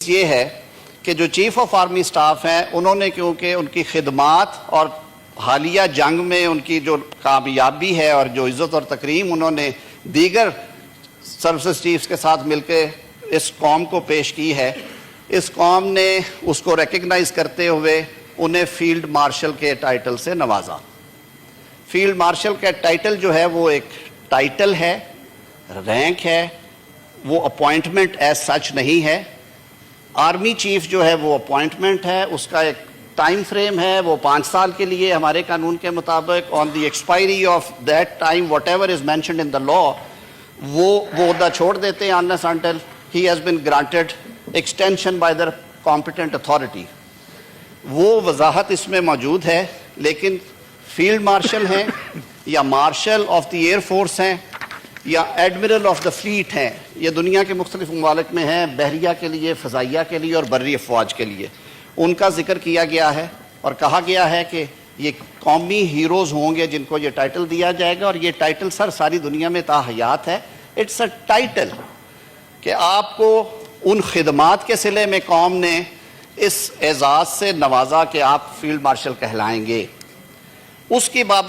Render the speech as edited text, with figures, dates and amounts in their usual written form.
یہ ہے کہ جو چیف آف آرمی سٹاف ہیں انہوں نے کیونکہ ان کی خدمات اور حالیہ جنگ میں ان کی جو کامیابی ہے اور جو عزت اور تکریم انہوں نے دیگر سروسز چیفز کے ساتھ مل کے اس قوم کو پیش کی ہے، اس قوم نے اس کو ریکگنائز کرتے ہوئے انہیں فیلڈ مارشل کے ٹائٹل سے نوازا۔ فیلڈ مارشل کا ٹائٹل جو ہے وہ ایک ٹائٹل ہے، رینک ہے، وہ اپوائنٹمنٹ ایز سچ نہیں ہے۔ آرمی چیف جو ہے وہ اپوائنٹمنٹ ہے، اس کا ایک ٹائم فریم ہے، وہ 5 سال کے لیے ہمارے قانون کے مطابق on the expiry of that time whatever is mentioned in the law وہ عہدہ چھوڑ دیتے ہیں unless until he has been granted extension by the competent authority۔ وہ وضاحت اس میں موجود ہے، لیکن فیلڈ مارشل ہیں یا martial of the air force ہیں یا ایڈمرل آف دا فلیٹ ہیں، یہ دنیا کے مختلف ممالک میں ہیں، بحریہ کے لیے، فضائیہ کے لیے اور بری افواج کے لیے۔ ان کا ذکر کیا گیا ہے اور کہا گیا ہے کہ یہ قومی ہیروز ہوں گے جن کو یہ ٹائٹل دیا جائے گا، اور یہ ٹائٹل ساری دنیا میں تاحیات ہے۔ اٹس اے ٹائٹل کہ آپ کو ان خدمات کے صلے میں قوم نے اس اعزاز سے نوازا کہ آپ فیلڈ مارشل کہلائیں گے۔ اس کی بابت